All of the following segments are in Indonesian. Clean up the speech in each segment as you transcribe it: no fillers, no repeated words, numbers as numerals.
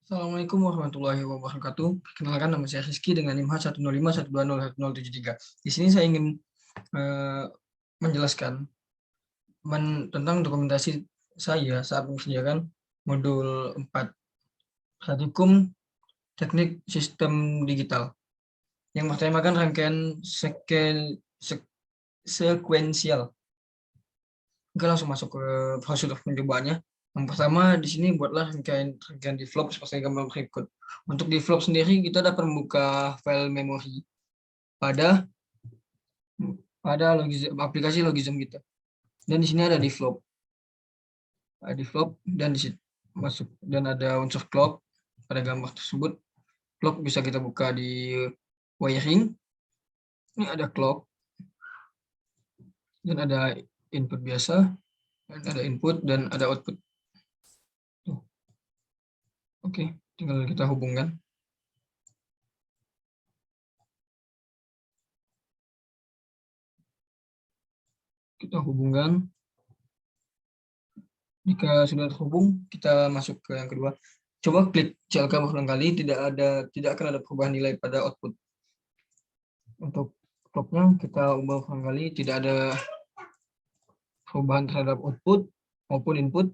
Assalamualaikum warahmatullahi wabarakatuh. Perkenalkan, nama saya Rizky dengan NIM H105120173. Di sini saya ingin menjelaskan tentang dokumentasi saya saat mengerjakan modul 4 Praktikum Teknik Sistem Digital yang bertemakan rangkaian sekuensial. Oke, langsung masuk ke prosedur pencobaannya. Yang pertama, di sini buatlah rangkaian develop seperti gambar berikut. Untuk develop sendiri, kita dapat membuka file memori pada aplikasi Logism kita. Dan di sini ada develop. Dan di sini masuk dan ada unsur clock pada gambar tersebut. Clock bisa kita buka di wiring. Ini ada clock dan ada input biasa, dan ada input dan ada output. Oke, tinggal kita hubungkan. Kita hubungkan. Jika sudah terhubung, kita masuk ke yang kedua. Coba klik CLK berulang kali, tidak akan ada perubahan nilai pada output. Untuk clocknya kita ubah berulang kali, tidak ada perubahan terhadap output maupun input.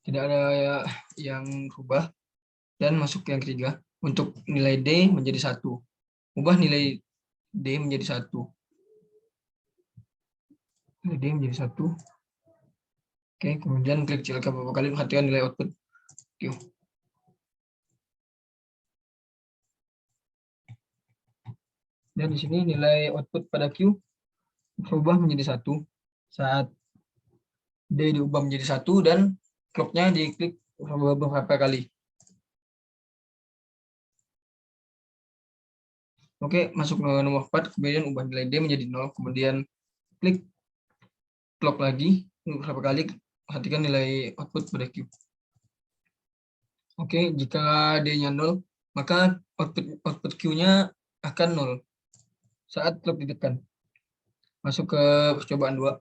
Tidak ada yang berubah. Dan masuk ke yang ketiga. Untuk nilai D menjadi 1. Ubah nilai D menjadi 1. Nilai D menjadi 1. Oke, kemudian klik CLK beberapa kali, perhatikan nilai output Q. Dan di sini nilai output pada Q berubah menjadi 1 saat D diubah menjadi 1 dan clocknya diklik beberapa kali. Oke, masuk ke nomor 4, kemudian ubah nilai D menjadi 0, kemudian klik clock lagi beberapa kali, perhatikan nilai output pada Q. Oke, jika D-nya 0, maka output Q-nya akan 0 saat clock ditekan. Masuk ke percobaan 2.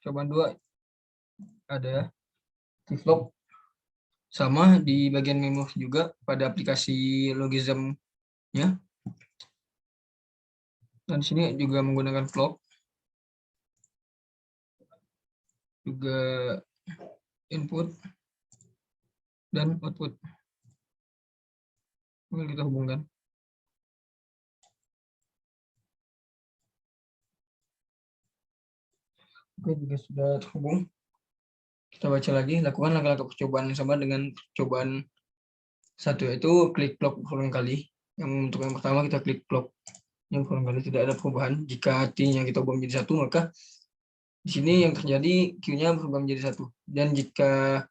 Percobaan 2 ada develop, sama di bagian memori juga pada aplikasi Logism-nya. Dan di sini juga menggunakan clock, juga input dan output. Mari kita hubungkan. Oke, jika sudah terhubung, kita baca lagi, lakukan langkah-langkah percobaan yang sama dengan percobaan 1, yaitu klik clock berulang kali. Untuk yang pertama kita klik clock yang berulang kali, tidak ada perubahan. Jika T-nya kita ubah menjadi 1, maka di sini yang terjadi Q-nya berubah menjadi 1. Dan jika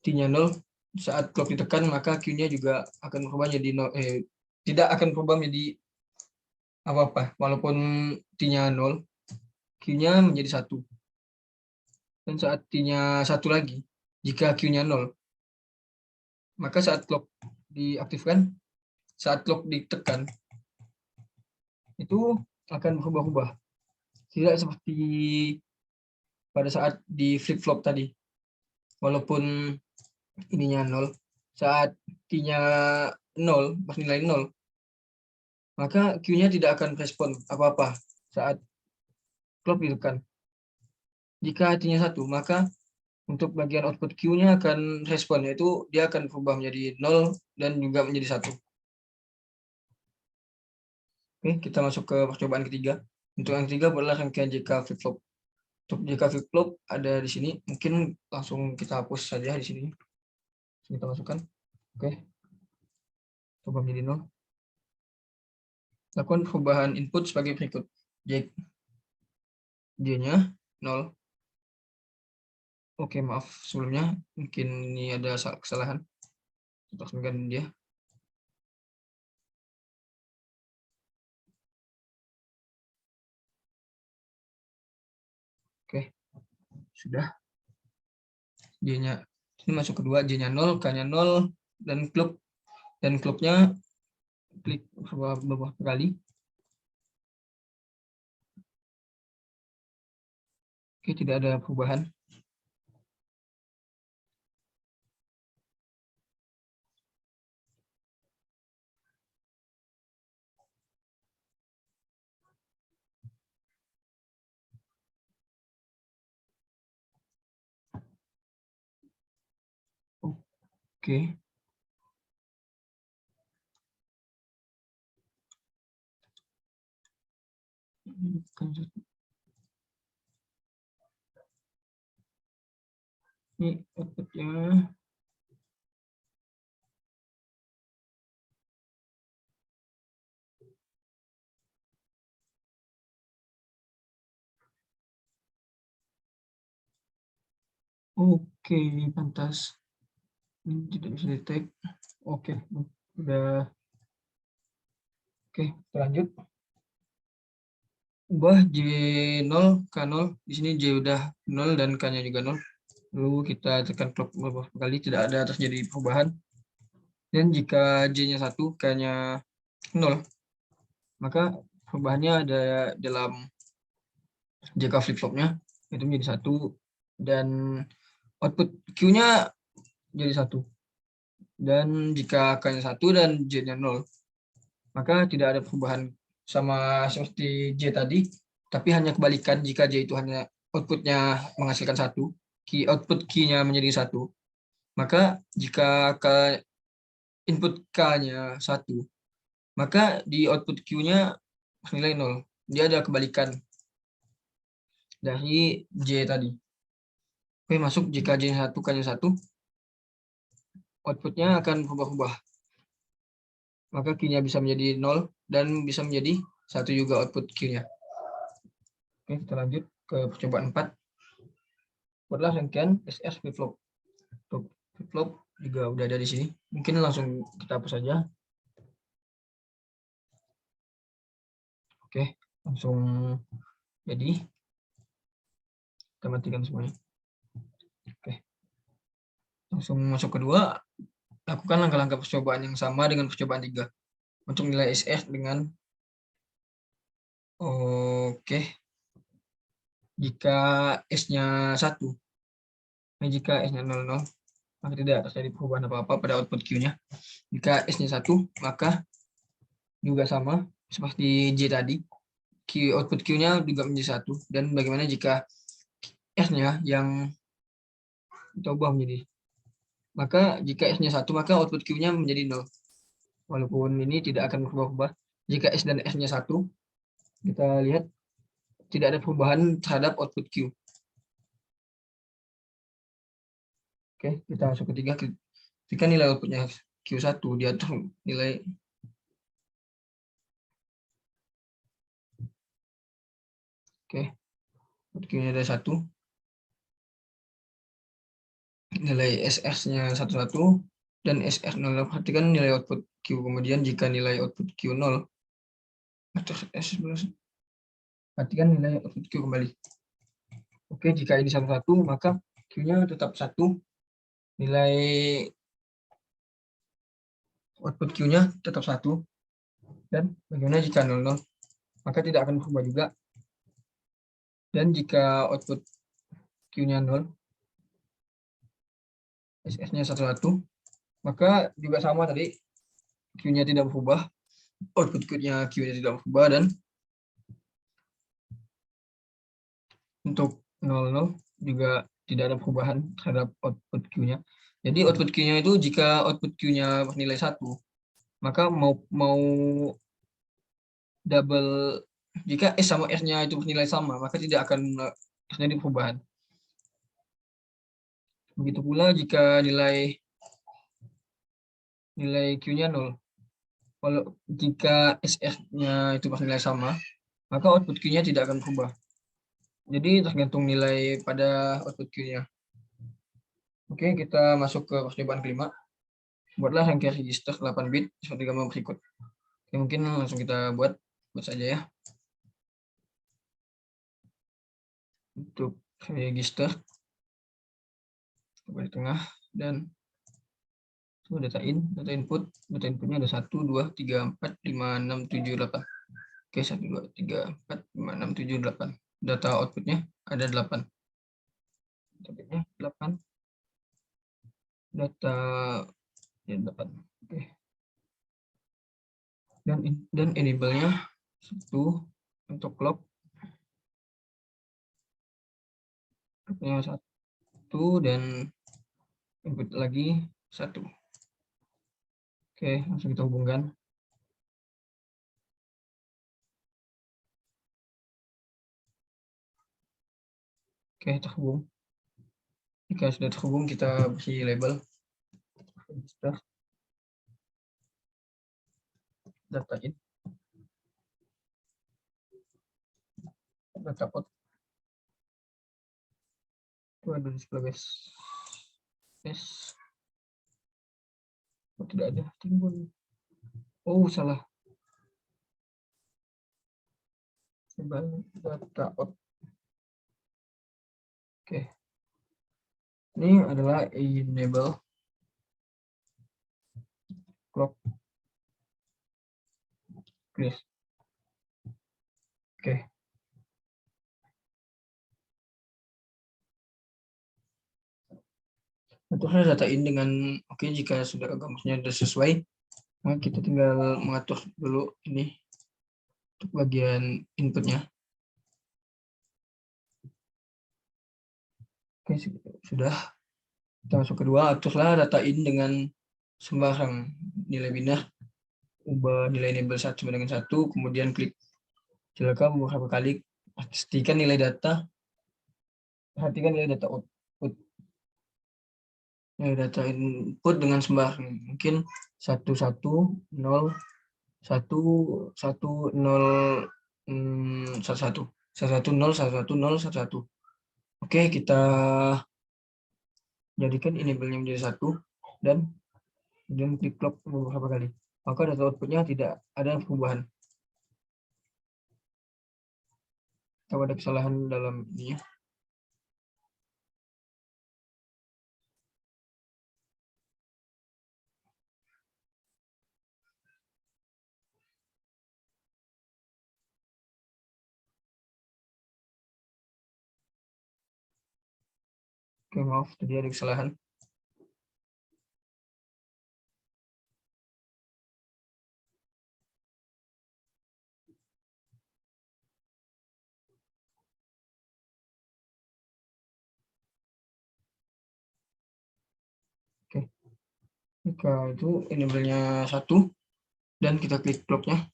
T-nya 0, saat clock ditekan, maka Q-nya juga akan berubah menjadi 0, tidak akan berubah menjadi apa-apa. Walaupun T-nya 0, Q-nya menjadi 1. Dan saat T-nya 1 lagi, jika Q-nya 0, maka saat clock diaktifkan, saat clock ditekan, itu akan berubah-ubah. Tidak seperti pada saat di flip-flop tadi. Walaupun ininya 0, saat T-nya 0, bernilai 0, maka Q-nya tidak akan respon apa-apa saat clock ditekan. Jika T-nya 1, maka untuk bagian output Q-nya akan respon, yaitu dia akan berubah menjadi 0 dan juga menjadi 1. Oke, kita masuk ke percobaan ketiga. Untuk yang ketiga adalah rangkaian JK flip-flop. Untuk JK flip-flop ada di sini, mungkin langsung kita hapus saja di sini. Kita masukkan. Oke. Coba menjadi 0. Lakukan perubahan input sebagai berikut. J-nya 0. Oke, maaf sebelumnya, mungkin ini ada kesalahan. Kita resmikan dia. Oke, sudah. J-nya ini masuk kedua, J-nya 0, K-nya 0, dan clock-nya klik beberapa kali. Oke, tidak ada perubahan. Oke. Ini outputnya. Oke, pantas. Ini tidak bisa detect. Oke, udah. Oke, kita lanjut. Ubah J0 K0. Di sini J udah 0 dan K-nya juga 0. Lalu kita tekan clock beberapa kali, tidak ada terjadi perubahan. Dan jika J-nya 1, K-nya 0, maka perubahannya ada dalam jk flip-flopnya, itu menjadi 1, dan output Q-nya jadi 1. Dan jika K-nya 1 dan J-nya 0, maka tidak ada perubahan sama seperti J tadi, tapi hanya kebalikan. Jika J itu hanya outputnya menghasilkan 1, output Q-nya menjadi 1, maka jika input K-nya 1, maka di output Q-nya nilai 0. Dia ada kebalikan dari J tadi. Oke, masuk jika J1, K-nya 1, outputnya akan berubah-ubah. Maka Q-nya bisa menjadi 0 dan bisa menjadi 1 juga output Q-nya. Oke, kita lanjut ke percobaan 4. Buatlah rangkaian SS flip-flop. Untuk flip-flop juga udah ada di sini. Mungkin langsung kita hapus saja. Oke, langsung jadi. Kita matikan semuanya. Oke. Langsung masuk kedua. Lakukan langkah-langkah percobaan yang sama dengan percobaan 3. Untuk nilai SS dengan jika S-nya 1. Nah, jika S-nya 00, maka tidak terjadi perubahan apa-apa pada output Q-nya. Jika S-nya 1, maka juga sama seperti J tadi. Output Q-nya juga menjadi 1. Dan bagaimana jika S-nya yang kita ubah menjadi, maka jika S-nya 1, maka output Q-nya menjadi 0. Walaupun ini tidak akan berubah-ubah. Jika S dan S-nya 1, kita lihat tidak ada perubahan terhadap output Q. Oke, kita masuk ketiga. Ketika nilai outputnya Q1, dia nilai Q-nya ada 1. Nilai SS-nya 11 dan SS 0. Perhatikan nilai output Q. Kemudian jika nilai output Q 0, perhatikan nilai output Q kembali. Oke, jika ini 11, maka Q-nya tetap 1. Nilai output Q-nya tetap 1. Dan bagaimana jika 00? Maka tidak akan berubah juga. Dan jika output Q-nya 0, SS-nya 11, maka juga sama tadi. Q-nya tidak berubah. Output Q-nya tidak berubah. Dan untuk 00 juga tidak ada perubahan terhadap output Q-nya. Jadi output Q-nya itu jika output Q-nya bernilai 1, maka mau double, jika S sama S-nya itu bernilai sama, maka tidak akan terjadi perubahan. Begitu pula jika nilai Q-nya 0. Kalau jika SS-nya itu bernilai sama, maka output Q-nya tidak akan berubah. Jadi tergantung nilai pada output Q-nya. Oke, kita masuk ke percobaan kelima. Buatlah rangkaian register 8 bit seperti gambar berikut. Oke, mungkin langsung kita buat saja ya. Untuk register di tengah dan data input. Data inputnya ada 1, 2, 3, 4, 5, 6, 7, 8. Oke, 1, 2, 3, 4, 5, 6, 7, 8. Data outputnya ada 8. Outputnya 8. Data ya 8. Oke. Dan enable-nya 1 untuk clock. Clock-nya 1 dan input lagi 1. Oke, langsung kita hubungkan. Oke, terhubung. Jika sudah terhubung, kita beri label. Data in, data out. Itu ada display base. Yes. Oh, tidak ada timbul. Oh, salah. Coba data out. Oke. Ini adalah enable clock clear. Oke. Aturnya data in dengan oke. Jika sudah gambarnya sudah sesuai, maka kita tinggal mengatur dulu ini untuk bagian inputnya. Oke, sudah. Kita masuk kedua, aturlah data in dengan sembarang nilai binar. Ubah nilai enable 1 sama dengan 1, kemudian klik silakan beberapa kali, pastikan nilai data, perhatikan nilai data output. Nilai data input dengan sembarang, mungkin 110 110 110 Oke, kita jadikan enable-nya menjadi 1 dan kemudian klik clock beberapa kali. Maka data outputnya tidak ada perubahan. Kalau ada kesalahan dalam ini. Oke, maaf, tadi ada kesalahan. Oke. Jika itu enable-nya 1 dan kita klik clock-nya,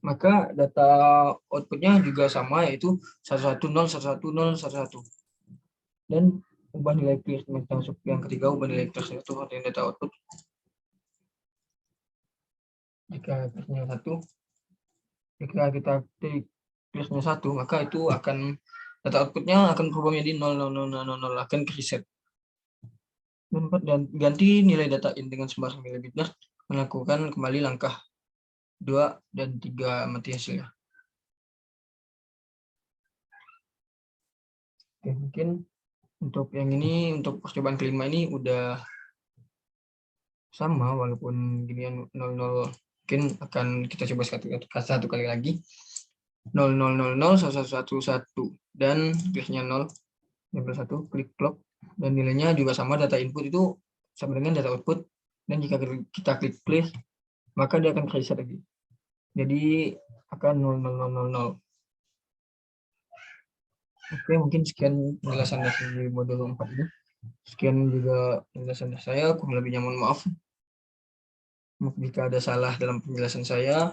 maka data output-nya juga sama, yaitu 110 110 110. Dan ubah nilai clear. Kita masuk yang ketiga, ubah nilai clear itu artinya data output. Jika clear-nya 1, jika kita klik clear-nya 1, maka itu akan data output-nya akan berubah menjadi 00000, akan reset. Dan ganti nilai data in dengan sembarang nilai binar, melakukan kembali langkah 2 dan 3 mati hasilnya. Oke, mungkin untuk yang ini, untuk percobaan kelima ini udah sama, walaupun ginian 00, mungkin akan kita coba satu kali lagi. 0000 1111 dan clear-nya 0 1, klik clock, dan nilainya juga sama, data input itu sama dengan data output, dan jika kita klik clear, maka dia akan reset lagi. Jadi akan 00000. Oke, mungkin sekian penjelasan dari modul 4 ini. Sekian juga penjelasan saya, kurang lebihnya mohon maaf. Jika ada salah dalam penjelasan saya,